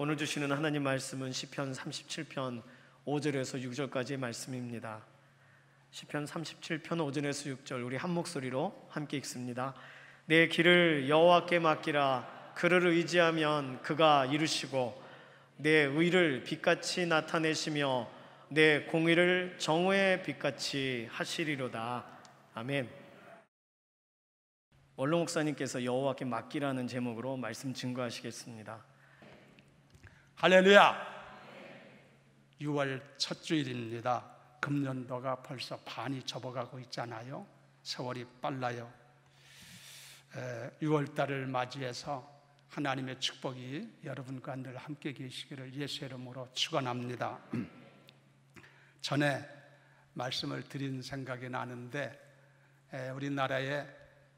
오늘 주시는 하나님 말씀은 시편 37편 5절에서 6절까지의 말씀입니다. 시편 37편 5절에서 6절 우리 한 목소리로 함께 읽습니다. 내 길을 여호와께 맡기라. 그를 의지하면 그가 이루시고 내 의를 빛같이 나타내시며 내 공의를 정오의 빛같이 하시리로다. 아멘. 원로 목사님께서 여호와께 맡기라는 제목으로 말씀 증거하시겠습니다. 할렐루야. 6월 첫 주일입니다. 금년도가 벌써 반이 접어가고 있잖아요. 세월이 빨라요. 6월 달을 맞이해서 하나님의 축복이 여러분과 늘 함께 계시기를 예수 이름으로 축원합니다. 전에 말씀을 드린 생각이 나는데 우리나라에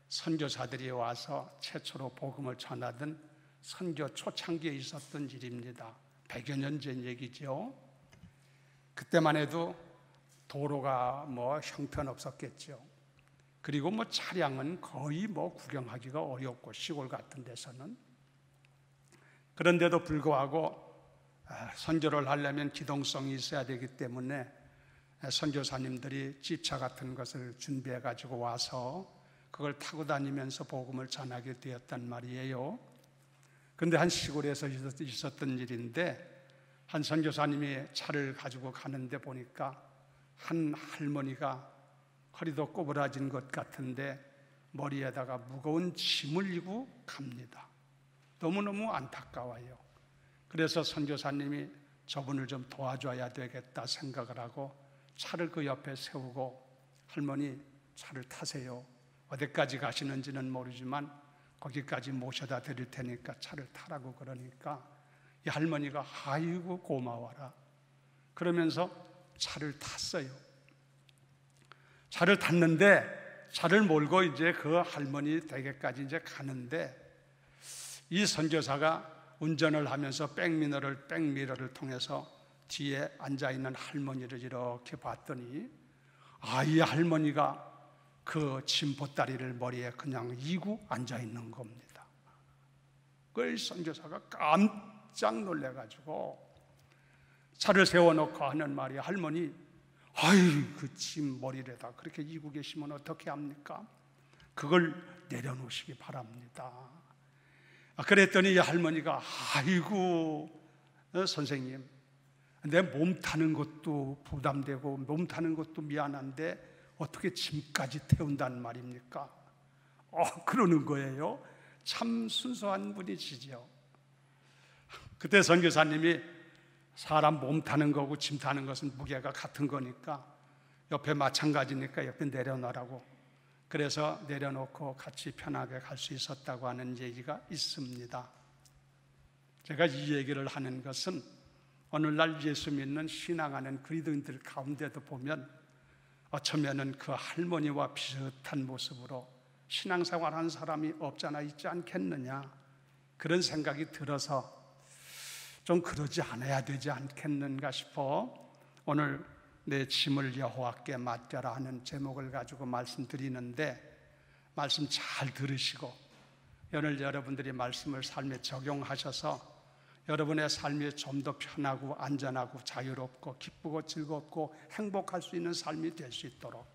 선교사들이 와서 최초로 복음을 전하던 선교 초창기에 있었던 일입니다. 100여 년 전 얘기죠. 그때만 해도 도로가 형편없었겠죠. 그리고 차량은 거의 구경하기가 어렵고 시골 같은 데서는. 그런데도 불구하고 선교를 하려면 기동성이 있어야 되기 때문에 선교사님들이 집차 같은 것을 준비해 가지고 와서 그걸 타고 다니면서 복음을 전하게 되었단 말이에요. 그런데 한 시골에서 있었던 일인데 한 선교사님이 차를 가지고 가는데 보니까 한 할머니가 허리도 꼬부라진 것 같은데 머리에다가 무거운 짐을 지고 갑니다. 너무너무 안타까워요. 그래서 선교사님이 저분을 좀 도와줘야 되겠다 생각을 하고 차를 그 옆에 세우고 할머니 차를 타세요. 어디까지 가시는지는 모르지만 거기까지 모셔다 드릴 테니까 차를 타라고 그러니까 이 할머니가 아이고 고마워라 그러면서 차를 탔어요. 차를 탔는데 차를 몰고 이제 그 할머니 댁에까지 이제 가는데 이 선교사가 운전을 하면서 백미러를 통해서 뒤에 앉아있는 할머니를 이렇게 봤더니 이 할머니가 그 짐 보따리를 머리에 그냥 이고 앉아있는 겁니다. 그걸 선교사가 깜짝 놀래가지고 차를 세워놓고 하는 말이 할머니 그 짐 머리에다 그렇게 이고 계시면 어떻게 합니까? 그걸 내려놓으시기 바랍니다. 그랬더니 이 할머니가 아이고 선생님 내 몸 타는 것도 부담되고 몸 타는 것도 미안한데 어떻게 짐까지 태운단 말입니까? 그러는 거예요. 참 순수한 분이시죠. 그때 선교사님이 사람 몸 타는 거고 짐 타는 것은 무게가 같은 거니까 옆에 마찬가지니까 옆에 내려놔라고 그래서 내려놓고 같이 편하게 갈 수 있었다고 하는 얘기가 있습니다. 제가 이 얘기를 하는 것은 오늘날 예수 믿는 신앙하는 그리스도인들 가운데도 보면 어쩌면은 그 할머니와 비슷한 모습으로 신앙생활하는 사람이 없잖아 있지 않겠느냐 그런 생각이 들어서 좀 그러지 않아야 되지 않겠는가 싶어 오늘 내 짐을 여호와께 맡겨라 하는 제목을 가지고 말씀드리는데 말씀 잘 들으시고 오늘 여러분들이 말씀을 삶에 적용하셔서 여러분의 삶이 좀 더 편하고 안전하고 자유롭고 기쁘고 즐겁고 행복할 수 있는 삶이 될 수 있도록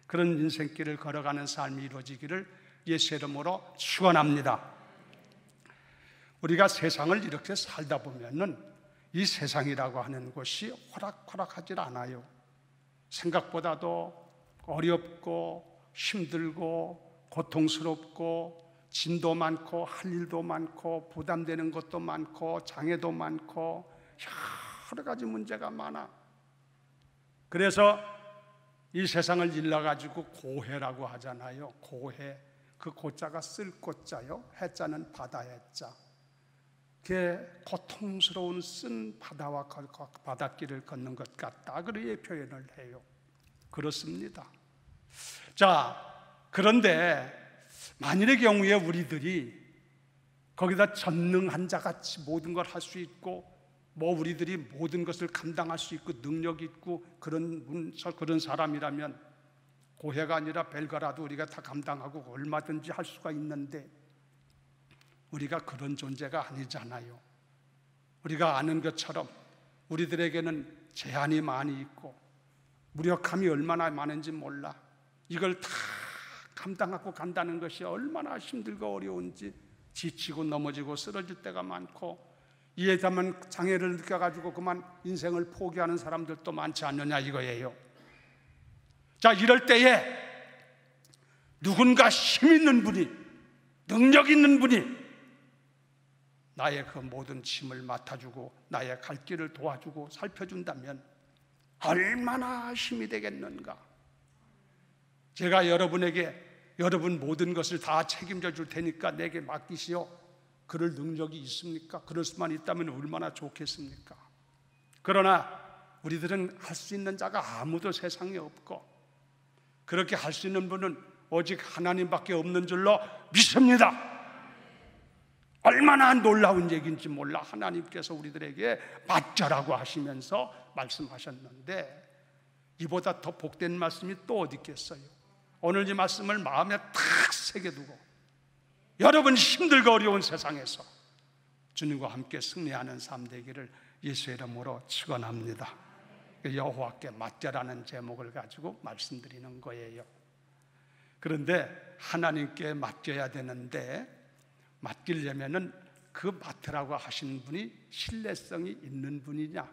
그런 인생길을 걸어가는 삶이 이루어지기를 예수 이름으로 축원합니다. 우리가 세상을 이렇게 살다 보면은 이 세상이라고 하는 것이 호락호락하지 않아요. 생각보다도 어렵고 힘들고 고통스럽고 짐도 많고 할 일도 많고 부담되는 것도 많고 장애도 많고 여러 가지 문제가 많아. 그래서 이 세상을 일러가지고 고해라고 하잖아요. 고해. 그 고자가 쓸 고자요. 해자는 바다 해자. 그게 고통스러운 쓴 바다와 바닷길을 걷는 것 같다. 그렇게 표현을 해요. 그렇습니다. 자, 그런데 만일의 경우에 우리들이 거기다 전능한 자같이 모든 걸 할 수 있고 우리들이 모든 것을 감당할 수 있고 능력이 있고 그런 사람이라면 고해가 아니라 별거라도 우리가 다 감당하고 얼마든지 할 수가 있는데 우리가 그런 존재가 아니잖아요. 우리가 아는 것처럼 우리들에게는 제한이 많이 있고 무력함이 얼마나 많은지 몰라. 이걸 다 감당하고 간다는 것이 얼마나 힘들고 어려운지, 지치고 넘어지고 쓰러질 때가 많고, 이에 대한 장애를 느껴가지고 그만 인생을 포기하는 사람들도 많지 않느냐 이거예요. 자, 이럴 때에 누군가 힘 있는 분이, 능력 있는 분이 나의 그 모든 짐을 맡아주고 나의 갈 길을 도와주고 살펴준다면 얼마나 힘이 되겠는가. 제가 여러분에게 여러분 모든 것을 다 책임져 줄 테니까 내게 맡기시오, 그럴 능력이 있습니까? 그럴 수만 있다면 얼마나 좋겠습니까? 그러나 우리들은 할 수 있는 자가 아무도 세상에 없고, 그렇게 할 수 있는 분은 오직 하나님밖에 없는 줄로 믿습니다. 얼마나 놀라운 얘기인지 몰라. 하나님께서 우리들에게 맡겨라고 하시면서 말씀하셨는데 이보다 더 복된 말씀이 또 어디 있겠어요? 오늘 이 말씀을 마음에 탁 새겨두고 여러분 힘들고 어려운 세상에서 주님과 함께 승리하는 삶 되기를 예수의 이름으로 축원합니다. 여호와께 맡겨라는 제목을 가지고 말씀드리는 거예요. 그런데 하나님께 맡겨야 되는데, 맡기려면은 그 맡으라고 하신 분이 신뢰성이 있는 분이냐,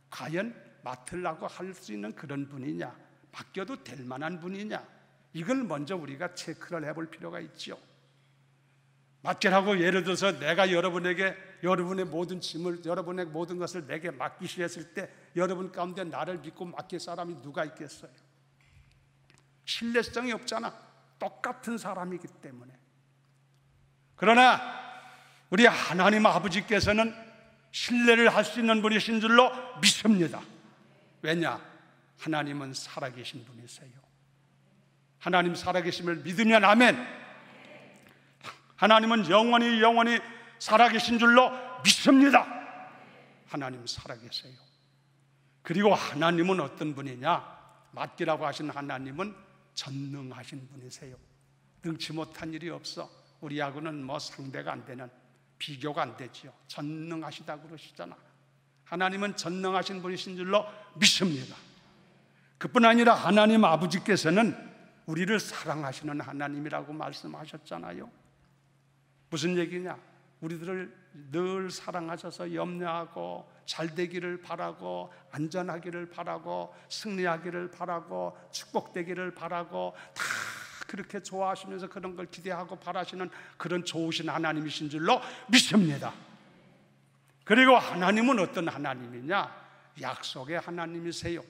과연 맡으려고 할 수 있는 그런 분이냐, 맡겨도 될 만한 분이냐, 이걸 먼저 우리가 체크를 해볼 필요가 있죠. 맡기라고 예를 들어서 내가 여러분에게 여러분의 모든 짐을, 여러분의 모든 것을 내게 맡기시했을 때 여러분 가운데 나를 믿고 맡길 사람이 누가 있겠어요? 신뢰성이 없잖아. 똑같은 사람이기 때문에. 그러나 우리 하나님 아버지께서는 신뢰를 할 수 있는 분이신 줄로 믿습니다. 왜냐? 하나님은 살아계신 분이세요. 하나님 살아계심을 믿으면 아멘. 하나님은 영원히 살아계신 줄로 믿습니다. 하나님 살아계세요. 그리고 하나님은 어떤 분이냐? 맡기라고 하신 하나님은 전능하신 분이세요. 능치 못한 일이 없어. 우리하고는 뭐 상대가 안 되는, 비교가 안 되지요. 전능하시다고 그러시잖아. 하나님은 전능하신 분이신 줄로 믿습니다. 그뿐 아니라 하나님 아버지께서는 우리를 사랑하시는 하나님이라고 말씀하셨잖아요. 무슨 얘기냐? 우리들을 늘 사랑하셔서 염려하고 잘 되기를 바라고 안전하기를 바라고 승리하기를 바라고 축복되기를 바라고 다 그렇게 좋아하시면서 그런 걸 기대하고 바라시는 그런 좋으신 하나님이신 줄로 믿습니다. 그리고 하나님은 어떤 하나님이냐? 약속의 하나님이세요.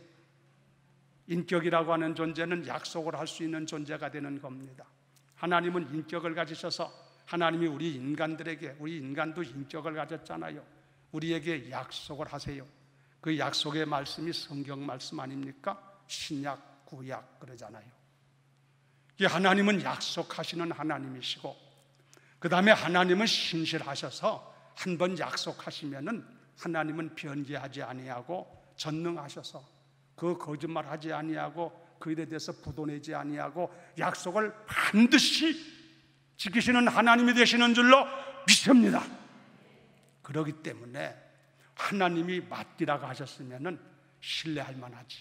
인격이라고 하는 존재는 약속을 할 수 있는 존재가 되는 겁니다. 하나님은 인격을 가지셔서 하나님이 우리 인간들에게, 우리 인간도 인격을 가졌잖아요. 우리에게 약속을 하세요. 그 약속의 말씀이 성경 말씀 아닙니까? 신약, 구약 그러잖아요. 이 하나님은 약속하시는 하나님이시고, 그 다음에 하나님은 신실하셔서 한번 약속하시면은 하나님은 변개하지 아니하고 전능하셔서 그 거짓말하지 아니하고 그 일에 대해서 부도내지 아니하고 약속을 반드시 지키시는 하나님이 되시는 줄로 믿습니다. 그렇기 때문에 하나님이 맡기라고 하셨으면은 신뢰할 만하지.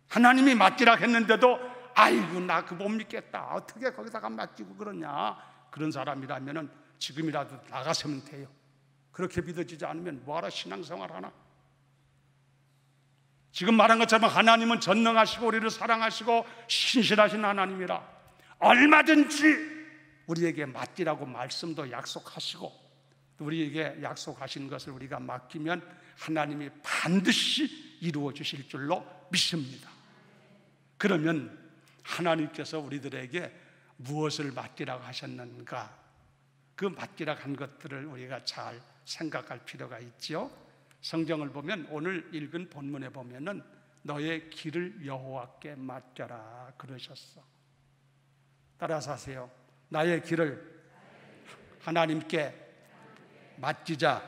하나님이 맡기라고 했는데도 아이고 나 그거 못 믿겠다, 어떻게 거기다가 맡기고 그러냐, 그런 사람이라면은 지금이라도 나가서면 돼요. 그렇게 믿어지지 않으면 뭐하러 신앙생활 하나? 지금 말한 것처럼 하나님은 전능하시고 우리를 사랑하시고 신실하신 하나님이라 얼마든지 우리에게 맡기라고 말씀도 약속하시고, 우리에게 약속하신 것을 우리가 맡기면 하나님이 반드시 이루어 주실 줄로 믿습니다. 그러면 하나님께서 우리들에게 무엇을 맡기라고 하셨는가? 그 맡기라고 한 것들을 우리가 잘 생각할 필요가 있죠. 성경을 보면 오늘 읽은 본문에 보면은 너의 길을 여호와께 맡겨라 그러셨어. 따라서 하세요. 나의 길을 하나님께 맡기자.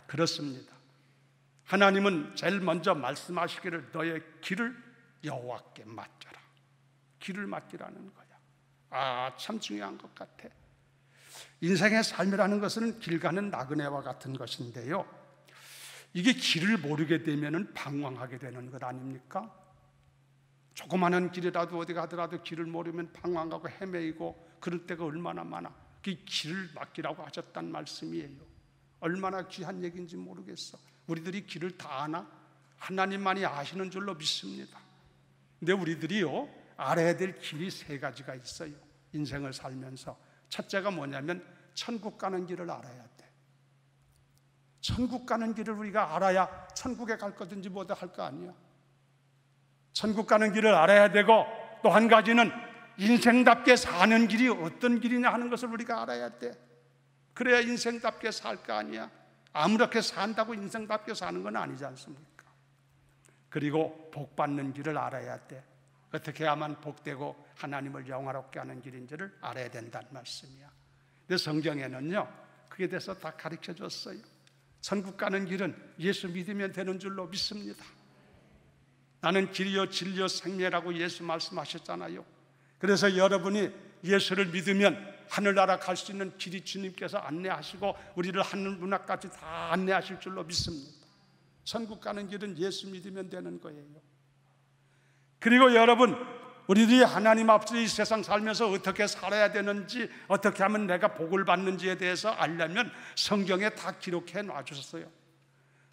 그렇습니다. 하나님은 제일 먼저 말씀하시기를 너의 길을 여호와께 맡겨라. 길을 맡기라는 거야. 아, 참 중요한 것 같아. 인생의 삶이라는 것은 길 가는 나그네와 같은 것인데요, 이게 길을 모르게 되면 방황하게 되는 것 아닙니까? 조그마한 길이라도 어디 가더라도 길을 모르면 방황하고 헤매이고 그럴 때가 얼마나 많아. 그 길을 맡기라고 하셨단 말씀이에요. 얼마나 귀한 얘기인지 모르겠어. 우리들이 길을 다 아나? 하나님만이 아시는 줄로 믿습니다. 근데 우리들이요, 알아야 될 길이 세 가지가 있어요. 인생을 살면서 첫째가 뭐냐면 천국 가는 길을 알아야 돼. 천국 가는 길을 우리가 알아야 천국에 갈 거든지 뭐든 할 거 아니야. 천국 가는 길을 알아야 되고, 또 한 가지는 인생답게 사는 길이 어떤 길이냐 하는 것을 우리가 알아야 돼. 그래야 인생답게 살 거 아니야. 아무렇게 산다고 인생답게 사는 건 아니지 않습니까? 그리고 복 받는 길을 알아야 돼. 어떻게 하면 복되고 하나님을 영화롭게 하는 길인지를 알아야 된다는 말씀이야. 근데 성경에는요, 그게 대해서 다 가르쳐 줬어요. 천국 가는 길은 예수 믿으면 되는 줄로 믿습니다. 나는 길이요 진리요 생명이라고 예수 말씀하셨잖아요. 그래서 여러분이 예수를 믿으면 하늘나라 갈 수 있는 길이 주님께서 안내하시고 우리를 하늘 문화까지 다 안내하실 줄로 믿습니다. 천국 가는 길은 예수 믿으면 되는 거예요. 그리고 여러분, 우리들이 하나님 앞에서 이 세상 살면서 어떻게 살아야 되는지, 어떻게 하면 내가 복을 받는지에 대해서 알려면 성경에 다 기록해 놔주셨어요.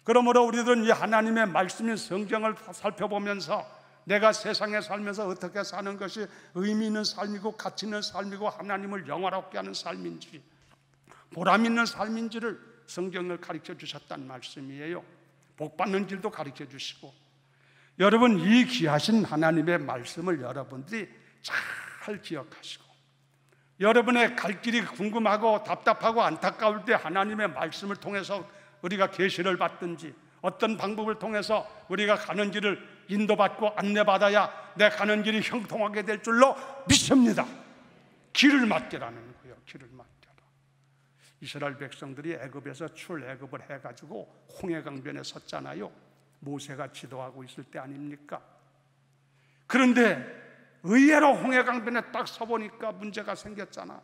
그러므로 우리들은 이 하나님의 말씀인 성경을 살펴보면서 내가 세상에 살면서 어떻게 사는 것이 의미 있는 삶이고 가치 있는 삶이고 하나님을 영화롭게 하는 삶인지, 보람 있는 삶인지를 성경을 가르쳐 주셨단 말씀이에요. 복 받는 길도 가르쳐 주시고, 여러분, 이 귀하신 하나님의 말씀을 여러분들이 잘 기억하시고, 여러분의 갈 길이 궁금하고 답답하고 안타까울 때 하나님의 말씀을 통해서 우리가 계시를 받든지, 어떤 방법을 통해서 우리가 가는 길을 인도받고 안내받아야 내 가는 길이 형통하게 될 줄로 믿습니다. 길을 맡기라는 거예요. 길을 맡겨라. 이스라엘 백성들이 애굽에서 출애굽을 해가지고 홍해강변에 섰잖아요. 모세가 지도하고 있을 때 아닙니까? 그런데 의외로 홍해강변에 딱 서보니까 문제가 생겼잖아.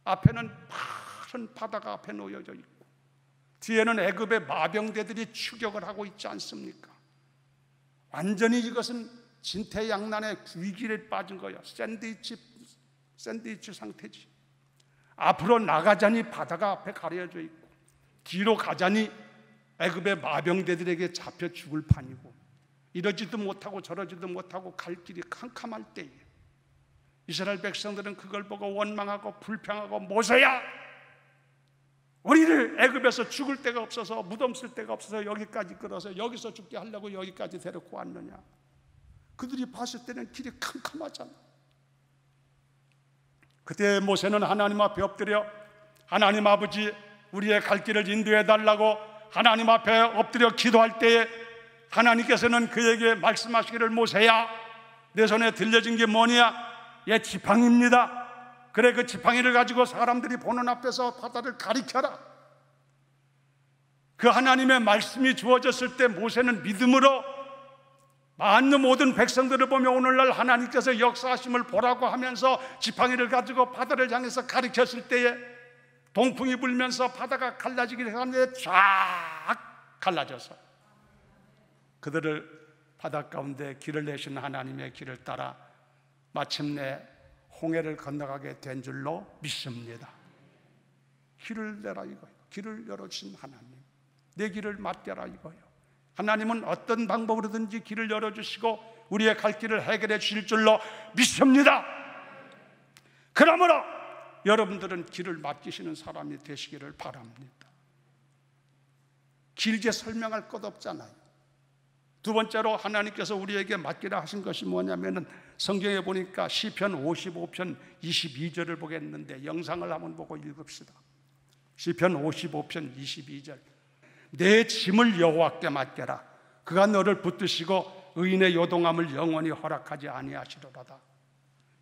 앞에는 파란 바다가 앞에 놓여져 있고, 뒤에는 애굽의 마병대들이 추격을 하고 있지 않습니까? 완전히 이것은 진퇴양난의 위기에 빠진 거야. 샌드위치 상태지. 앞으로 나가자니 바다가 앞에 가려져 있고, 뒤로 가자니 애굽의 마병대들에게 잡혀 죽을 판이고, 이러지도 못하고 저러지도 못하고 갈 길이 캄캄할 때에 이스라엘 백성들은 그걸 보고 원망하고 불평하고, 모세야, 우리를 애굽에서 죽을 데가 없어서, 무덤 쓸 데가 없어서 여기까지 끌어서 여기서 죽게 하려고 여기까지 데리고 왔느냐. 그들이 봤을 때는 길이 캄캄하잖아. 그때 모세는 하나님 앞에 엎드려, 하나님 아버지, 우리의 갈 길을 인도해 달라고 하나님 앞에 엎드려 기도할 때에 하나님께서는 그에게 말씀하시기를, 모세야, 내 손에 들려진 게 뭐냐? 예, 지팡이입니다. 그래, 그 지팡이를 가지고 사람들이 보는 앞에서 바다를 가리켜라. 그 하나님의 말씀이 주어졌을 때 모세는 믿음으로 많은 모든 백성들을 보며 오늘날 하나님께서 역사하심을 보라고 하면서 지팡이를 가지고 바다를 향해서 가리켰을 때에 동풍이 불면서 바다가 갈라지기를 하는데 쫙 갈라져서 그들을 바다 가운데 길을 내신 하나님의 길을 따라 마침내 홍해를 건너가게 된 줄로 믿습니다. 길을 내라 이거예요. 길을 열어주신 하나님, 내 길을 맡겨라 이거예요. 하나님은 어떤 방법으로든지 길을 열어주시고 우리의 갈 길을 해결해 주실 줄로 믿습니다. 그러므로 여러분들은 길을 맡기시는 사람이 되시기를 바랍니다. 길게 설명할 것 없잖아요. 두 번째로 하나님께서 우리에게 맡기라 하신 것이 뭐냐면은, 성경에 보니까 시편 55편 22절을 보겠는데 영상을 한번 보고 읽읍시다. 시편 55편 22절. 내 짐을 여호와께 맡겨라. 그가 너를 붙드시고 의인의 요동함을 영원히 허락하지 아니하시리로다.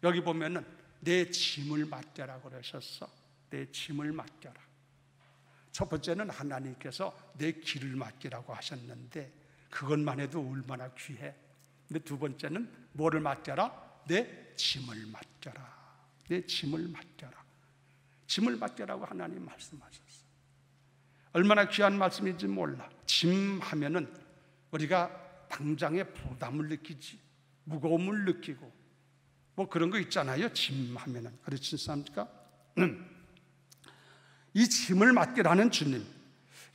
여기 보면은 내 짐을 맡겨라 그러셨어. 내 짐을 맡겨라. 첫 번째는 하나님께서 내 길을 맡기라고 하셨는데 그것만 해도 얼마나 귀해. 근데 두 번째는 뭐를 맡겨라? 내 짐을 맡겨라. 내 짐을 맡겨라. 짐을 맡겨라고 하나님 말씀하셨어요. 얼마나 귀한 말씀인지 몰라. 짐 하면은 우리가 당장에 부담을 느끼지, 무거움을 느끼고 뭐 그런 거 있잖아요. 짐 하면은. 그렇지 않습니까? 이 짐을 맡기라는 주님,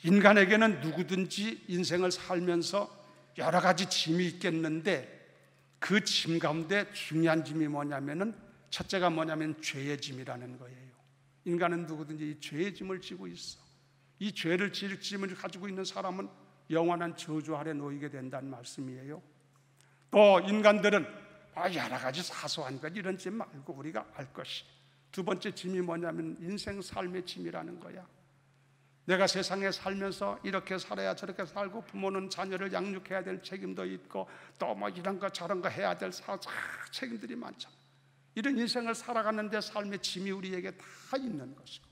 인간에게는 누구든지 인생을 살면서 여러 가지 짐이 있겠는데 그 짐 가운데 중요한 짐이 뭐냐면은 첫째가 뭐냐면 죄의 짐이라는 거예요. 인간은 누구든지 이 죄의 짐을 지고 있어. 이 죄를 질 짐을 가지고 있는 사람은 영원한 저주 아래 놓이게 된다는 말씀이에요. 또 인간들은 여러 가지 사소한 것 이런 짐 말고 우리가 알 것이, 두 번째 짐이 뭐냐면 인생 삶의 짐이라는 거야. 내가 세상에 살면서 이렇게 살아야 저렇게 살고, 부모는 자녀를 양육해야 될 책임도 있고, 또 뭐 이런 거 저런 거 해야 될 책임들이 많잖아. 이런 인생을 살아가는데 삶의 짐이 우리에게 다 있는 것이고,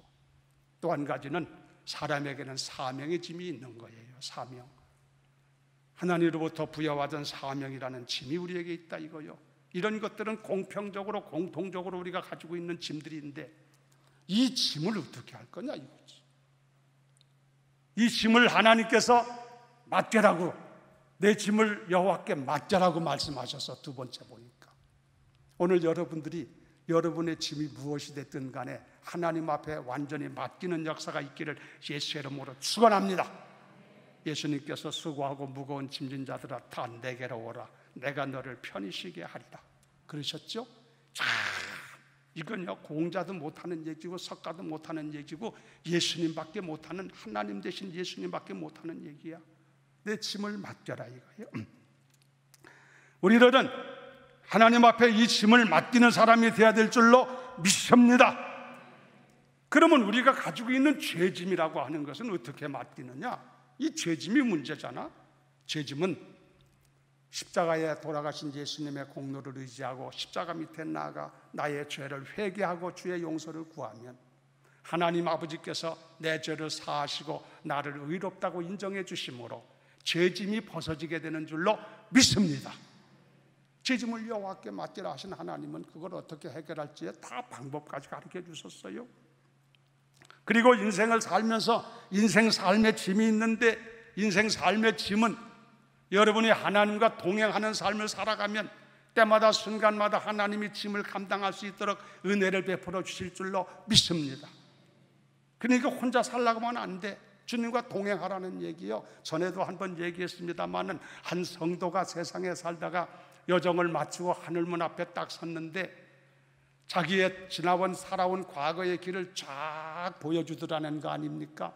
또 한 가지는 사람에게는 사명의 짐이 있는 거예요. 사명. 하나님으로부터 부여받은 사명이라는 짐이 우리에게 있다 이거요. 이런 것들은 공평적으로 공통적으로 우리가 가지고 있는 짐들인데 이 짐을 어떻게 할 거냐 이거지. 이 짐을 하나님께서 맡겨라고, 내 짐을 여호와께 맡겨라고 말씀하셔서 두 번째 보니까 오늘 여러분들이 여러분의 짐이 무엇이 됐든 간에 하나님 앞에 완전히 맡기는 역사가 있기를 예수의 이름으로 축원합니다. 예수님께서 수고하고 무거운 짐진 자들아 다 내게로 오라, 내가 너를 편히 쉬게 하리라 그러셨죠? 자, 이건요 공자도 못하는 얘기고 석가도 못하는 얘기고 예수님밖에 못하는, 하나님 대신 예수님밖에 못하는 얘기야. 내 짐을 맡겨라 이거예요. 우리들은 하나님 앞에 이 짐을 맡기는 사람이 되어야 될 줄로 믿습니다. 그러면 우리가 가지고 있는 죄짐이라고 하는 것은 어떻게 맡기느냐? 이 죄짐이 문제잖아. 죄짐은 십자가에 돌아가신 예수님의 공로를 의지하고 십자가 밑에 나아가 나의 죄를 회개하고 주의 용서를 구하면 하나님 아버지께서 내 죄를 사하시고 나를 의롭다고 인정해 주심으로 죄짐이 벗어지게 되는 줄로 믿습니다. 죄짐을 여호와께 맡기라 하신 하나님은 그걸 어떻게 해결할지에 다 방법까지 가르쳐 주셨어요. 그리고 인생을 살면서 인생 삶의 짐이 있는데, 인생 삶의 짐은 여러분이 하나님과 동행하는 삶을 살아가면 때마다 순간마다 하나님이 짐을 감당할 수 있도록 은혜를 베풀어 주실 줄로 믿습니다. 그러니까 혼자 살라고 하면 안 돼. 주님과 동행하라는 얘기요. 전에도 한번 얘기했습니다마는 한 성도가 세상에 살다가 여정을 마치고 하늘문 앞에 딱 섰는데 자기의 지나온 살아온 과거의 길을 쫙 보여주더라는 거 아닙니까?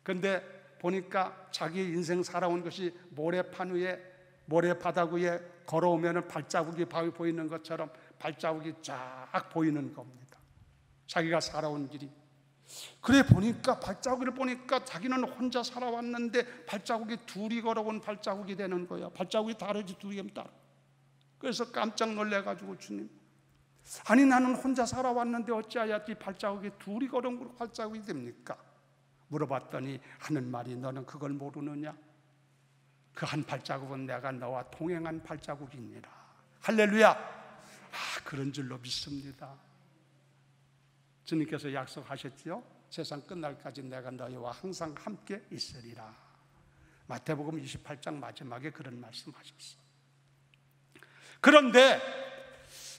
근데 보니까 자기 인생 살아온 것이 모래판 위에, 모래바닥 위에 걸어오면 발자국이 보이는 것처럼 발자국이 쫙 보이는 겁니다. 자기가 살아온 길이. 그래 보니까 발자국을 보니까 자기는 혼자 살아왔는데 발자국이 둘이 걸어온 발자국이 되는 거야. 발자국이 다르지 둘이 하면 다르. 그래서 깜짝 놀래가지고 주님, 아니 나는 혼자 살아왔는데 어찌하여 이 발자국이 둘이 걸어온 발자국이 됩니까? 물어봤더니 하는 말이 너는 그걸 모르느냐? 그 한 발자국은 내가 너와 동행한 발자국이니라. 할렐루야. 그런 줄로 믿습니다. 주님께서 약속하셨지요? 세상 끝날까지 내가 너희와 항상 함께 있으리라. 마태복음 28장 마지막에 그런 말씀하셨어요. 그런데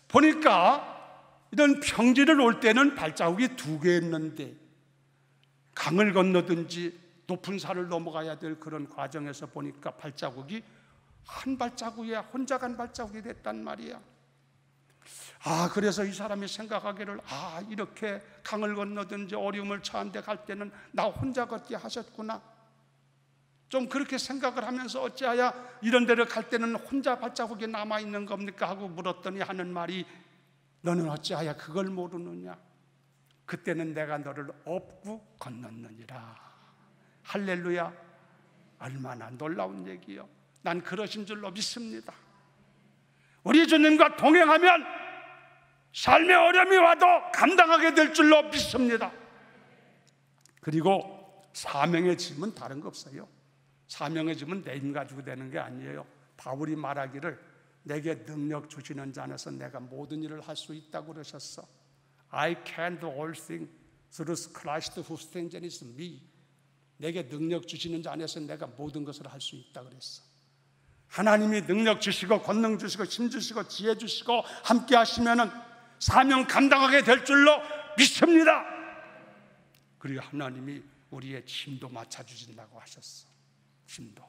보니까 이런 평지를 올 때는 발자국이 두 개였는데 강을 건너든지 높은 산을 넘어가야 될 그런 과정에서 보니까 발자국이 한 발자국이야, 혼자 간 발자국이 됐단 말이야. 그래서 이 사람이 생각하기를 이렇게 강을 건너든지 어려움을 처한 데 갈 때는 나 혼자 걷게 하셨구나. 좀 그렇게 생각을 하면서 어찌하여 이런 데를 갈 때는 혼자 발자국이 남아있는 겁니까? 하고 물었더니 하는 말이 너는 어찌하여 그걸 모르느냐? 그때는 내가 너를 업고 건넜느니라. 할렐루야. 얼마나 놀라운 얘기요. 난 그러신 줄로 믿습니다. 우리 주님과 동행하면 삶의 어려움이 와도 감당하게 될 줄로 믿습니다. 그리고 사명의 짐은 다른 거 없어요. 사명의 짐은 내 힘 가지고 되는 게 아니에요. 바울이 말하기를 내게 능력 주시는 자 안에서 내가 모든 일을 할 수 있다고 그러셨어. I can do all things Through Christ who strengthens me. 내게 능력 주시는 자 안에서 내가 모든 것을 할 수 있다 그랬어. 하나님이 능력 주시고 권능 주시고 힘 주시고 지혜 주시고 함께 하시면은 사명 감당하게 될 줄로 믿습니다. 그리고 하나님이 우리의 짐도 맡아주신다고 하셨어. 짐도.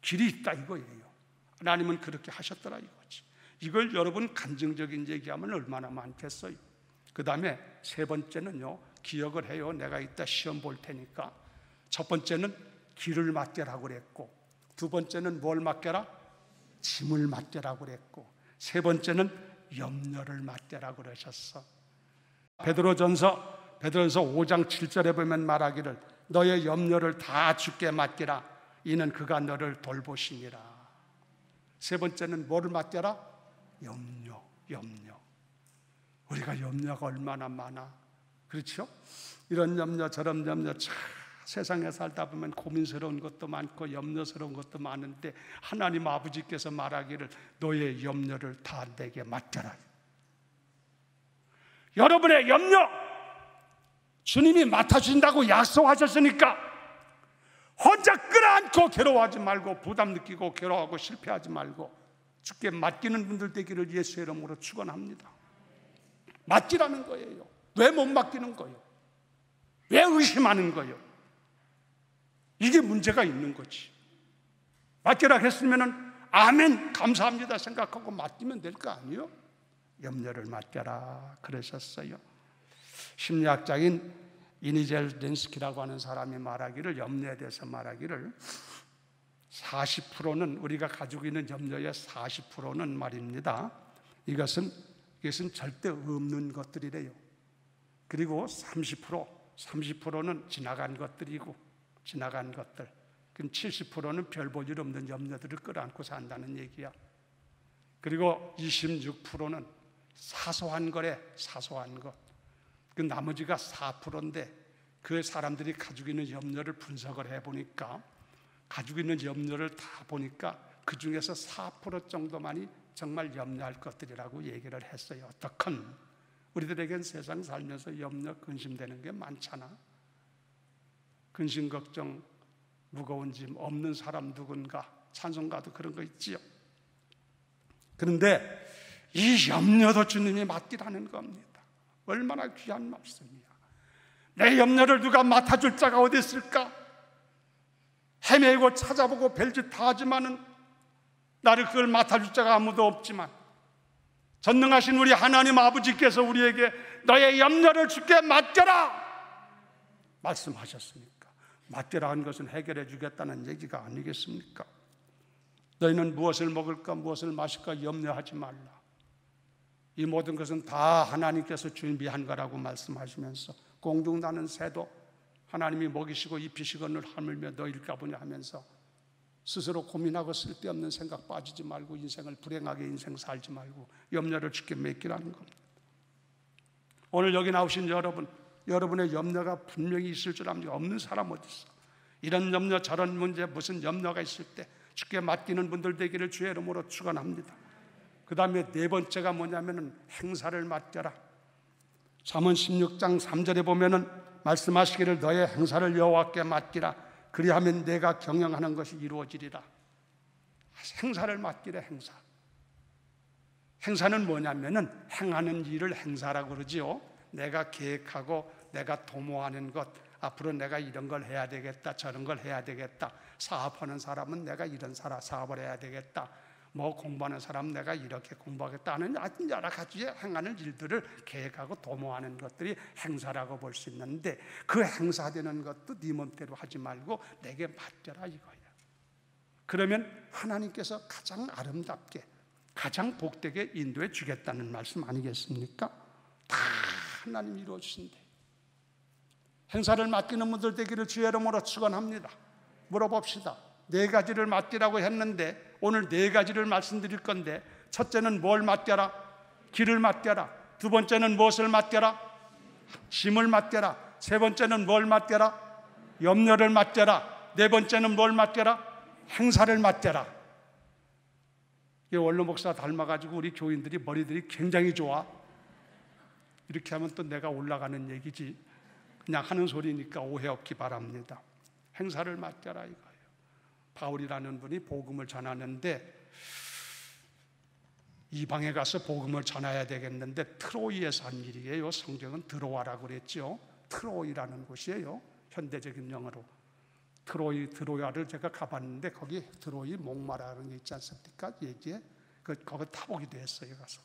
길이 있다 이거예요. 하나님은 그렇게 하셨더라 이거지. 이걸 여러분 간증적인 얘기하면 얼마나 많겠어요. 그 다음에 세 번째는요, 기억을 해요. 내가 이따 시험 볼 테니까. 첫 번째는 길을 맡겨라고 그랬고, 두 번째는 뭘 맡겨라? 짐을 맡겨라고 그랬고, 세 번째는 염려를 맡겨라고 그러셨어. 베드로전서 5장 7절에 보면 말하기를 너의 염려를 다 주께 맡기라. 이는 그가 너를 돌보심이라. 세 번째는 뭐를 맡겨라? 염려. 우리가 염려가 얼마나 많아. 그렇죠? 이런 염려 저런 염려 참 세상에 살다 보면 고민스러운 것도 많고 염려스러운 것도 많은데 하나님 아버지께서 말하기를 너의 염려를 다 내게 맡겨라. 여러분의 염려 주님이 맡아주신다고 약속하셨으니까 혼자 끌어안고 괴로워하지 말고, 부담 느끼고 괴로워하고 실패하지 말고 주께 맡기는 분들 되기를 예수의 이름으로 축원합니다. 맡기라는 거예요. 왜 못 맡기는 거예요? 왜 의심하는 거예요? 이게 문제가 있는 거지. 맡기라 했으면은 아멘 감사합니다 생각하고 맡기면 될 거 아니에요? 염려를 맡겨라 그러셨어요. 심리학자인 이니젤 렌스키라고 하는 사람이 말하기를, 염려에 대해서 말하기를 40%는 우리가 가지고 있는 염려의 40%는 말입니다. 이것은 절대 없는 것들이래요. 그리고 30%는 지나간 것들이고, 지나간 것들. 그럼 70%는 별 볼 일 없는 염려들을 끌어안고 산다는 얘기야. 그리고 26%는 사소한 거래, 사소한 것. 그 나머지가 4%인데 그 사람들이 가지고 있는 염려를 분석을 해보니까, 가지고 있는 염려를 다 보니까 그 중에서 4% 정도만이 정말 염려할 것들이라고 얘기를 했어요. 어떡한 우리들에겐 세상 살면서 염려, 근심되는 게 많잖아. 근심, 걱정, 무거운 짐 없는 사람 누군가, 찬송가도 그런 거 있지요. 그런데 이 염려도 주님이 맡기라는 겁니다. 얼마나 귀한 말씀이야. 내 염려를 누가 맡아줄 자가 어디 있을까? 헤매고 찾아보고 별짓 다 하지만은 나를 그걸 맡아줄 자가 아무도 없지만 전능하신 우리 하나님 아버지께서 우리에게 너의 염려를 주께 맡겨라 말씀하셨으니까 맡겨라 한 것은 해결해 주겠다는 얘기가 아니겠습니까? 너희는 무엇을 먹을까 무엇을 마실까 염려하지 말라. 이 모든 것은 다 하나님께서 준비한 거라고 말씀하시면서 공중나는 새도 하나님이 먹이시고 입히시거늘 하물며 너일까 보냐 하면서 스스로 고민하고 쓸데없는 생각 빠지지 말고 인생을 불행하게 인생 살지 말고 염려를 주께 맡기라는 겁니다. 오늘 여기 나오신 여러분, 여러분의 염려가 분명히 있을 줄 압니다. 없는 사람 어디 있어? 이런 염려 저런 문제 무슨 염려가 있을 때 주께 맡기는 분들 되기를 주의 이름으로 축원합니다. 그 다음에 네 번째가 뭐냐면은 행사를 맡겨라. 잠언 16장 3절에 보면은 말씀하시기를 너의 행사를 여호와께 맡기라. 그리하면 내가 경영하는 것이 이루어지리라. 행사를 맡기래. 행사. 행사는 뭐냐면은 행하는 일을 행사라고 그러지요. 내가 계획하고 내가 도모하는 것, 앞으로 내가 이런 걸 해야 되겠다, 저런 걸 해야 되겠다. 사업하는 사람은 내가 이런 사업을 해야 되겠다. 뭐 공부하는 사람은 내가 이렇게 공부하겠다 하는 여러 가지의 행하는 일들을 계획하고 도모하는 것들이 행사라고 볼 수 있는데, 그 행사되는 것도 네 멋대로 하지 말고 내게 맡겨라 이거야. 그러면 하나님께서 가장 아름답게 가장 복되게 인도해 주겠다는 말씀 아니겠습니까? 다 하나님이 이루어 주신대. 행사를 맡기는 분들 되기를 주의 이름으로 축원합니다. 물어봅시다. 네 가지를 맡기라고 했는데 오늘 네 가지를 말씀드릴 건데, 첫째는 뭘 맡겨라? 길을 맡겨라. 두 번째는 무엇을 맡겨라? 짐을 맡겨라. 세 번째는 뭘 맡겨라? 염려를 맡겨라. 네 번째는 뭘 맡겨라? 행사를 맡겨라. 이 원로 목사 닮아가지고 우리 교인들이 머리들이 굉장히 좋아. 이렇게 하면 또 내가 올라가는 얘기지. 그냥 하는 소리니까 오해 없기 바랍니다. 행사를 맡겨라 이거예요. 바울이라는 분이 복음을 전하는데 이방에 가서 복음을 전해야 되겠는데 트로이에서 한 일이에요. 성경은 드로아라고 그랬죠. 트로이라는 곳이에요. 현대적인 영어로. 드로아를 제가 가봤는데 거기 드로이 목마라는 게 있지 않습니까? 얘기에 거기 타보기도 했어요. 가서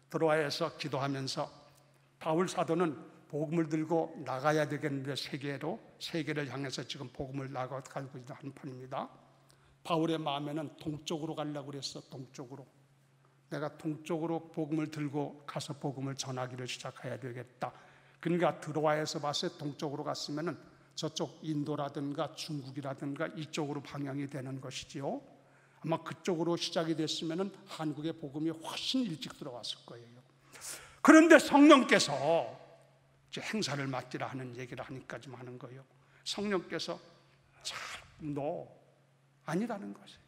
드로아에서 기도하면서 바울 사도는 복음을 들고 나가야 되겠는데 세계를 향해서 지금 복음을 나가고 있는 한편입니다. 바울의 마음에는 동쪽으로 가려고 그랬어. 동쪽으로. 내가 동쪽으로 복음을 들고 가서 복음을 전하기를 시작해야 되겠다. 그러니까 드로아에서 봤을 때 동쪽으로 갔으면은 저쪽 인도라든가 중국이라든가 이쪽으로 방향이 되는 것이지요. 아마 그쪽으로 시작이 됐으면은 한국의 복음이 훨씬 일찍 들어왔을 거예요. 그런데 성령께서 이제 행사를 맡기라 하는 얘기를 하니까 좀 하는 거예요. 성령께서 너 아니라는 것이에요.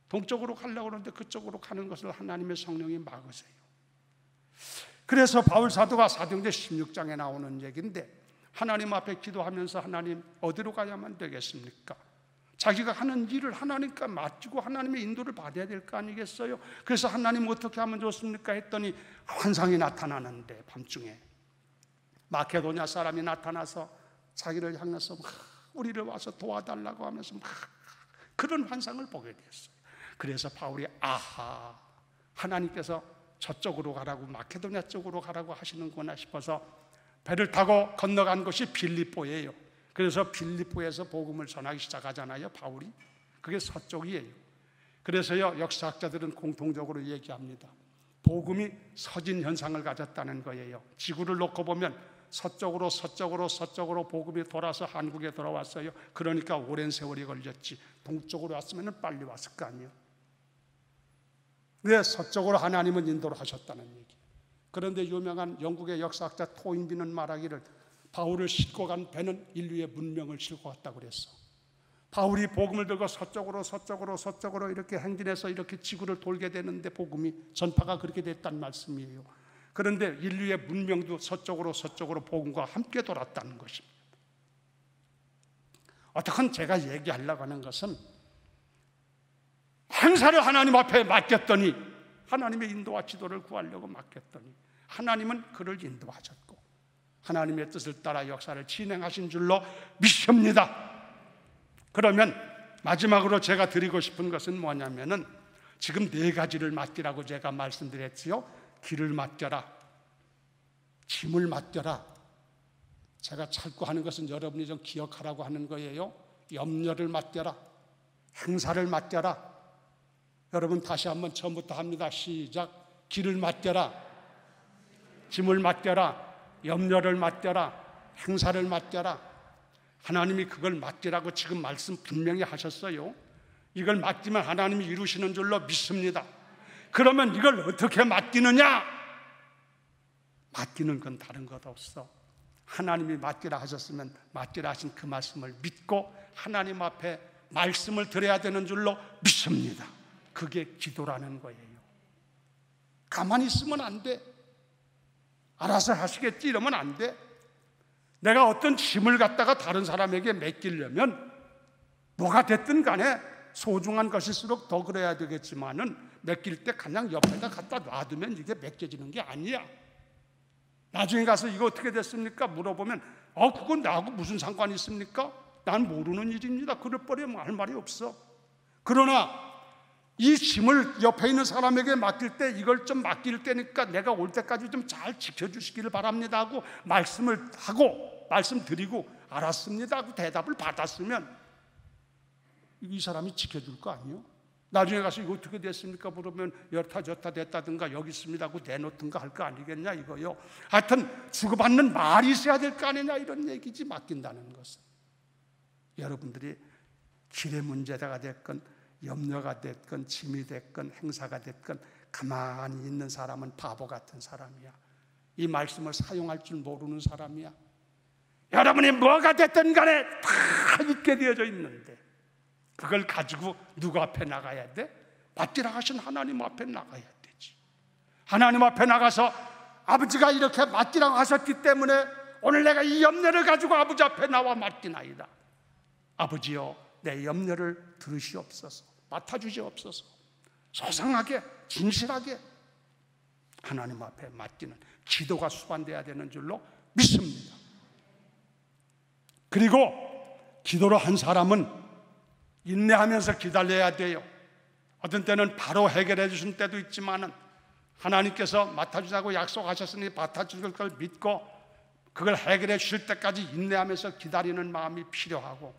동쪽으로 가려고 하는데 그쪽으로 가는 것을 하나님의 성령이 막으세요. 그래서 바울 사도가 사도행전 16장에 나오는 얘기인데 하나님 앞에 기도하면서 하나님 어디로 가야만 되겠습니까? 자기가 하는 일을 하나님과 맡기고 하나님의 인도를 받아야 될 거 아니겠어요? 그래서 하나님 어떻게 하면 좋습니까? 했더니 환상이 나타나는데 밤중에 마케도냐 사람이 나타나서 자기를 향해서 막 우리를 와서 도와달라고 하면서 막 그런 환상을 보게 됐어요. 그래서 바울이 아하, 하나님께서 저쪽으로 가라고 마케도냐 쪽으로 가라고 하시는구나 싶어서 배를 타고 건너간 곳이 빌립보예요. 그래서 빌립보에서 복음을 전하기 시작하잖아요. 바울이. 그게 서쪽이에요. 그래서요 역사학자들은 공통적으로 얘기합니다. 복음이 서진 현상을 가졌다는 거예요. 지구를 놓고 보면 서쪽으로 복음이 돌아서 한국에 돌아왔어요. 그러니까 오랜 세월이 걸렸지. 동쪽으로 왔으면 빨리 왔을 거 아니에요. 왜 서쪽으로 하나님은 인도를 하셨다는 얘기. 그런데 유명한 영국의 역사학자 토인비는 말하기를 바울을 싣고 간 배는 인류의 문명을 싣고 갔다고 그랬어. 바울이 복음을 들고 서쪽으로 이렇게 행진해서 이렇게 지구를 돌게 되는데 복음이 전파가 그렇게 됐다는 말씀이에요. 그런데 인류의 문명도 서쪽으로 복음과 함께 돌았다는 것입니다. 어떻건 제가 얘기하려고 하는 것은 행사를 하나님 앞에 맡겼더니 하나님의 인도와 지도를 구하려고 맡겼더니 하나님은 그를 인도하셨고 하나님의 뜻을 따라 역사를 진행하신 줄로 믿습니다. 그러면 마지막으로 제가 드리고 싶은 것은 뭐냐면은 지금 4가지를 맡기라고 제가 말씀드렸지요. 길을 맡겨라, 짐을 맡겨라. 제가 자꾸 하는 것은 여러분이 좀 기억하라고 하는 거예요. 염려를 맡겨라, 행사를 맡겨라. 여러분 다시 한번 처음부터 합니다. 시작. 길을 맡겨라, 짐을 맡겨라, 염려를 맡겨라, 행사를 맡겨라. 하나님이 그걸 맡기라고 지금 말씀 분명히 하셨어요. 이걸 맡기면 하나님이 이루시는 줄로 믿습니다. 그러면 이걸 어떻게 맡기느냐? 맡기는 건 다른 것 없어. 하나님이 맡기라 하셨으면 맡기라 하신 그 말씀을 믿고 하나님 앞에 말씀을 드려야 되는 줄로 믿습니다. 그게 기도라는 거예요. 가만히 있으면 안 돼. 알아서 하시겠지 이러면 안 돼. 내가 어떤 짐을 갖다가 다른 사람에게 맡기려면 뭐가 됐든 간에 소중한 것일수록 더 그래야 되겠지만은 맡길 때 그냥 옆에다 갖다 놔두면 이게 맡겨지는 게 아니야. 나중에 가서 이거 어떻게 됐습니까? 물어보면 그건 나하고 무슨 상관이 있습니까? 난 모르는 일입니다. 그럴 뻔해 할 말이 없어. 그러나 이 짐을 옆에 있는 사람에게 맡길 때 이걸 좀 맡길 때니까 내가 올 때까지 좀 잘 지켜주시기를 바랍니다 하고 말씀을 하고 말씀드리고 알았습니다 하고 대답을 받았으면 이 사람이 지켜줄 거 아니에요? 나중에 가서 이거 어떻게 됐습니까? 물으면 여타 저타 됐다든가 여기 있습니다 하고 내놓든가 할 거 아니겠냐 이거요. 하여튼 주고받는 말이 있어야 될 거 아니냐 이런 얘기지. 맡긴다는 것은 여러분들이 길의 문제가 됐건 염려가 됐건 짐이 됐건 행사가 됐건 가만히 있는 사람은 바보 같은 사람이야. 이 말씀을 사용할 줄 모르는 사람이야. 여러분이 뭐가 됐든 간에 다 있게 되어져 있는데 그걸 가지고 누구 앞에 나가야 돼? 맡기라 하신 하나님 앞에 나가야 되지. 하나님 앞에 나가서 아버지가 이렇게 맡기라고 하셨기 때문에 오늘 내가 이 염려를 가지고 아버지 앞에 나와 맡기나이다. 아버지여, 내 염려를 들으시옵소서, 맡아주시옵소서. 소상하게 진실하게 하나님 앞에 맡기는 기도가 수반돼야 되는 줄로 믿습니다. 그리고 기도로 한 사람은 인내하면서 기다려야 돼요. 어떤 때는 바로 해결해 주신 때도 있지만은 하나님께서 맡아주자고 약속하셨으니 맡아주실 걸 믿고 그걸 해결해 주실 때까지 인내하면서 기다리는 마음이 필요하고,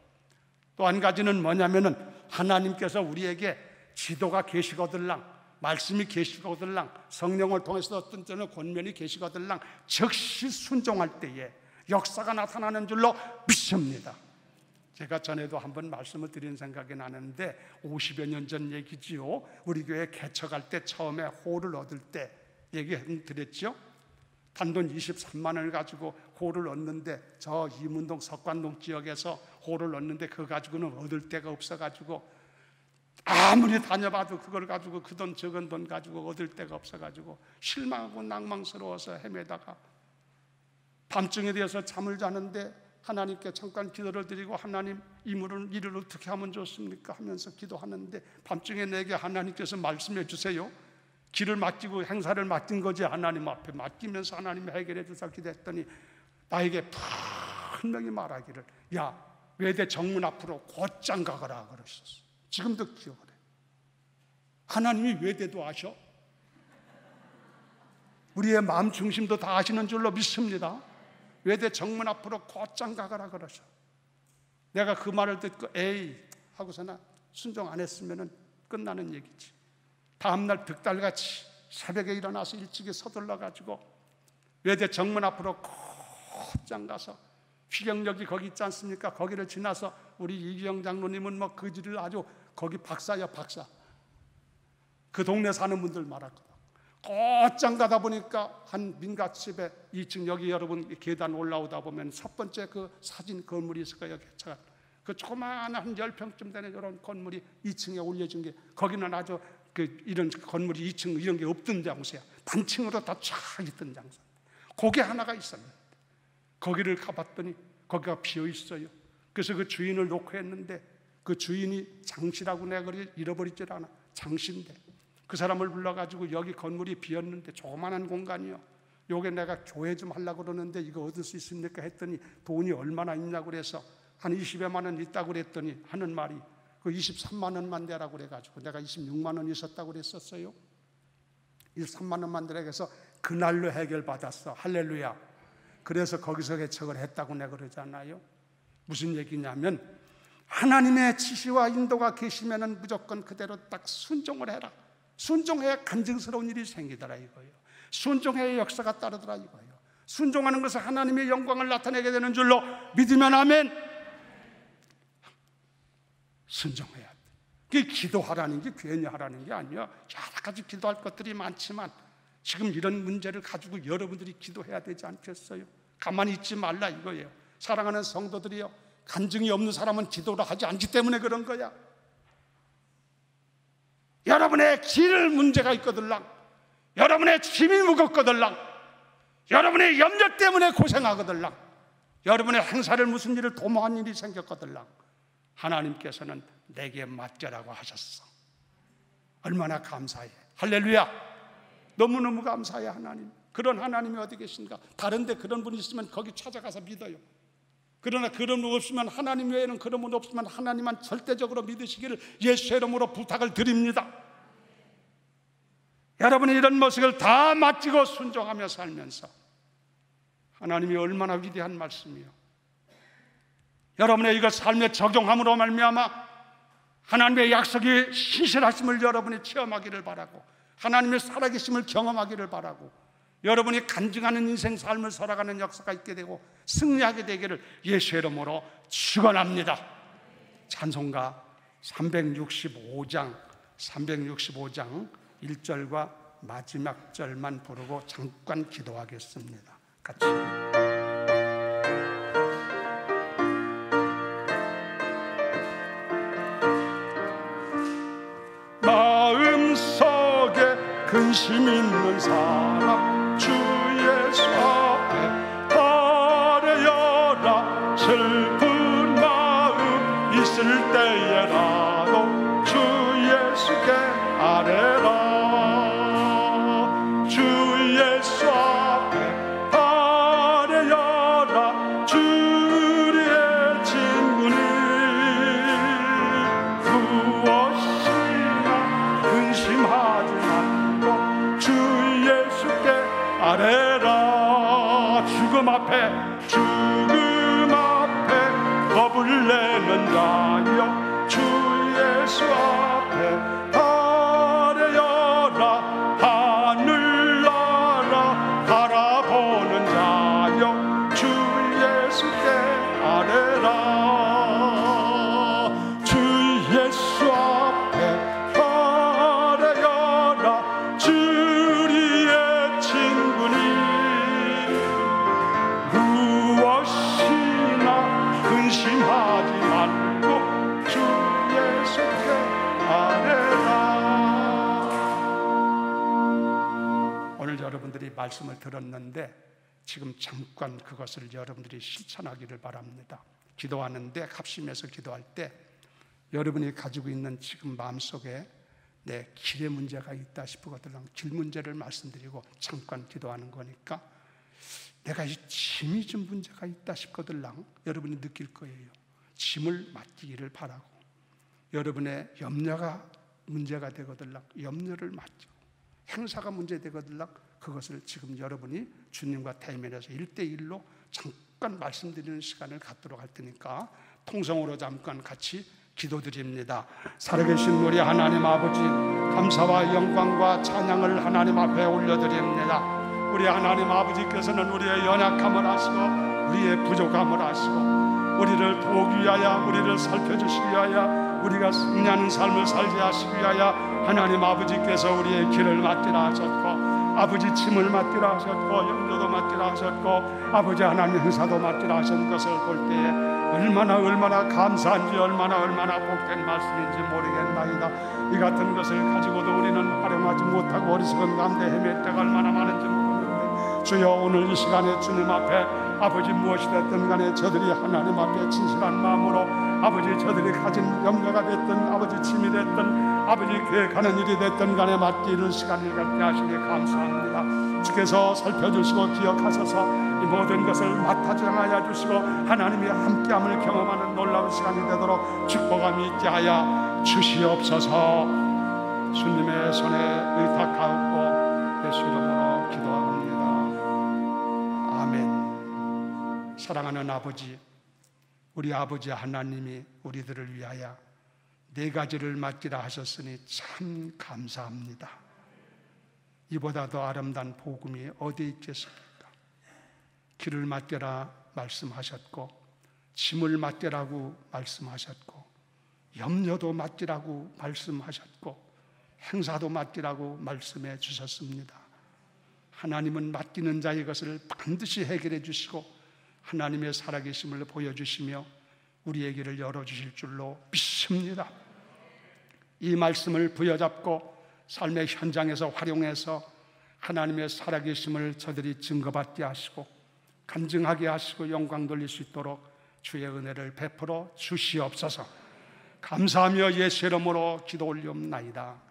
또 한 가지는 뭐냐면은 하나님께서 우리에게 지도가 계시거들랑, 말씀이 계시거들랑, 성령을 통해서 어떤 때는 권면이 계시거들랑 즉시 순종할 때에 역사가 나타나는 줄로 믿습니다. 제가 전에도 한번 말씀을 드린 생각이 나는데 50여 년 전 얘기지요. 우리 교회 개척할 때 처음에 홀을 얻을 때 얘기 드렸죠. 단돈 23만 원을 가지고 홀을 얻는데, 저 이문동 석관동 지역에서 홀을 얻는데 그거 가지고는 얻을 데가 없어가지고 아무리 다녀봐도 그걸 가지고 그 돈 적은 돈 가지고 얻을 데가 없어가지고 실망하고 낭망스러워서 헤매다가 밤중에 되어서 잠을 자는데 하나님께 잠깐 기도를 드리고, 하나님 이 일을 어떻게 하면 좋습니까 하면서 기도하는데 밤중에 내게 하나님께서 말씀해 주세요. 길을 맡기고 행사를 맡긴 거지. 하나님 앞에 맡기면서 하나님이 해결해 주사 기도했더니 나에게 분명히 말하기를, 야, 외대 정문 앞으로 곧장 가거라 그러셨어. 지금도 기억을 해. 하나님이 외대도 아셔. 우리의 마음 중심도 다 아시는 줄로 믿습니다. 외대 정문 앞으로 곧장 가거라 그러셔. 내가 그 말을 듣고 에이 하고서나 순종 안 했으면 끝나는 얘기지. 다음날 득달같이 새벽에 일어나서 일찍이 서둘러가지고 외대 정문 앞으로 곧장 가서, 휘경역이 거기 있지 않습니까? 거기를 지나서 우리 이기영 장로님은 뭐 그 길을 아주 거기 박사야 박사. 그 동네 사는 분들 말았거든. 곧장 가다 보니까 한 민가집에 2층, 여기 여러분 계단 올라오다 보면 첫 번째 그 사진 건물이 있을 거예요. 개차가 그 조그마한 한 10평쯤 되는 이런 건물이 2층에 올려진 게, 거기는 아주 이런 건물이 2층 이런 게 없던 장소야. 단층으로 다 쫙 있던 장소. 거기 하나가 있었는데 거기를 가봤더니 거기가 비어 있어요. 그래서 그 주인을 놓고 했는데 그 주인이 장씨라고 내가 그걸 잃어버리질 않아. 장씨인데 그 사람을 불러가지고 여기 건물이 비었는데 조그만한 공간이요. 요게 내가 교회 좀 하려고 그러는데 이거 얻을 수 있습니까 했더니 돈이 얼마나 있냐고 그래서 한 20여만 원 있다고 그랬더니 하는 말이 그 23만 원만 내라고 그래가지고 내가 26만 원 있었다고 그랬었어요. 23만 원만 내라 해서 그날로 해결받았어. 할렐루야. 그래서 거기서 개척을 했다고 내가 그러잖아요. 무슨 얘기냐면 하나님의 지시와 인도가 계시면은 무조건 그대로 딱 순종을 해라. 순종해야 간증스러운 일이 생기더라 이거예요. 순종해야 역사가 따르더라 이거예요. 순종하는 것은 하나님의 영광을 나타내게 되는 줄로 믿으면 아멘. 순종해야 돼. 그게 기도하라는 게 괜히 하라는 게 아니야. 여러 가지 기도할 것들이 많지만 지금 이런 문제를 가지고 여러분들이 기도해야 되지 않겠어요? 가만히 있지 말라 이거예요. 사랑하는 성도들이요, 간증이 없는 사람은 기도를 하지 않기 때문에 그런 거야. 여러분의 길 문제가 있거들랑, 여러분의 짐이 무겁거들랑, 여러분의 염려 때문에 고생하거들랑, 여러분의 행사를 무슨 일을 도모한 일이 생겼거들랑 하나님께서는 내게 맡겨라고 하셨어. 얼마나 감사해. 할렐루야. 너무너무 감사해. 하나님, 그런 하나님이 어디 계신가? 다른 데 그런 분이 있으면 거기 찾아가서 믿어요. 그러나 그런 분 없으면, 하나님 외에는 그런 분 없으면 하나님만 절대적으로 믿으시기를 예수의 이름으로 부탁을 드립니다. 여러분이 이런 모습을 다 맡기고 순종하며 살면서 하나님이 얼마나 위대한 말씀이요. 여러분의 이거 삶에 적용함으로 말미암아 하나님의 약속이 신실하심을 여러분이 체험하기를 바라고, 하나님의 살아계심을 경험하기를 바라고, 여러분이 간증하는 인생 삶을 살아가는 역사가 있게 되고 승리하게 되기를 예수의 이름으로 축원합니다. 찬송가 365장 1절과 마지막 절만 부르고 잠깐 기도하겠습니다. 같이. 마음속에 근심 있는 사람 주 예수 앞에 슬픈 마음 있을 때에라도 주 예수께 아뢰라. 주 예수 앞에 아뢰어라. 주리의 친구니 무엇이나 근심하지 말고 주 예수께 아뢰라. 죽음 앞에 겁을 내는 자여 주 예수 앞에 아뢰어라. 하늘나라 바라보는 자여 주 예수께 아뢰라. 주 예수 앞에 아뢰어라. 주리의 친구니 무엇이나 근심하지 말고 주 예수께 아뢰라. 오늘 여러분들이 말씀을 들었는데 지금 잠깐 그것을 여러분들이 실천하기를 바랍니다. 기도하는데 합심해서 기도할 때 여러분이 가지고 있는 지금 마음속에 내 길에 문제가 있다 싶거든요. 길 문제를 말씀드리고 잠깐 기도하는 거니까 내가 이 짐이 좀 문제가 있다 싶거들랑 여러분이 느낄 거예요. 짐을 맡기기를 바라고, 여러분의 염려가 문제가 되거들랑 염려를 맡기고, 행사가 문제되거들랑 그것을 지금 여러분이 주님과 대면해서 1대1로 잠깐 말씀드리는 시간을 갖도록 할 테니까 통성으로 잠깐 같이 기도드립니다. 살아계신 우리 하나님 아버지, 감사와 영광과 찬양을 하나님 앞에 올려드립니다. 우리 하나님 아버지께서는 우리의 연약함을 아시고 우리의 부족함을 아시고 우리를 도우기 위하여, 우리를 살펴주시기 위하여, 우리가 승리하는 삶을 살게 하시기 위하여 하나님 아버지께서 우리의 길을 맡기라 하셨고, 아버지 짐을 맡기라 하셨고, 염려도 맡기라 하셨고, 아버지 하나님 행사도 맡기라 하신 것을 볼 때에 얼마나 감사한지, 얼마나 복된 말씀인지 모르겠나이다. 이 같은 것을 가지고도 우리는 활용하지 못하고 어리석은 가운데 헤맬 때가 얼마나 많은지 모르겠는데, 주여 오늘 이 시간에 주님 앞에 아버지 무엇이 됐든 간에 저들이 하나님 앞에 진실한 마음으로 아버지 저들이 가진 염려가 됐든 아버지 짐이 됐든 아버지 계획하는 일이 됐든 간에 맡기는 시간을 갖게 하시니 감사합니다. 주께서 살펴주시고 기억하셔서 이 모든 것을 맡아 정하여 주시고 하나님이 함께함을 경험하는 놀라운 시간이 되도록 축복함이 있게 하여 주시옵소서. 주님의 손에 의탁하옵고 예수 이름으로 기도합니다. 아멘. 사랑하는 아버지, 우리 아버지 하나님이 우리들을 위하여 4가지를 맡기라 하셨으니 참 감사합니다. 이보다 더 아름다운 복음이 어디 있겠습니까? 길을 맡겨라 말씀하셨고, 짐을 맡겨라고 말씀하셨고, 염려도 맡기라고 말씀하셨고, 행사도 맡기라고 말씀해 주셨습니다. 하나님은 맡기는 자의 것을 반드시 해결해 주시고 하나님의 살아계심을 보여주시며 우리의 길을 열어주실 줄로 믿습니다. 이 말씀을 부여잡고 삶의 현장에서 활용해서 하나님의 살아계심을 저들이 증거받게 하시고 간증하게 하시고 영광 돌릴 수 있도록 주의 은혜를 베풀어 주시옵소서. 감사하며 예수 이름으로 기도 올리옵나이다.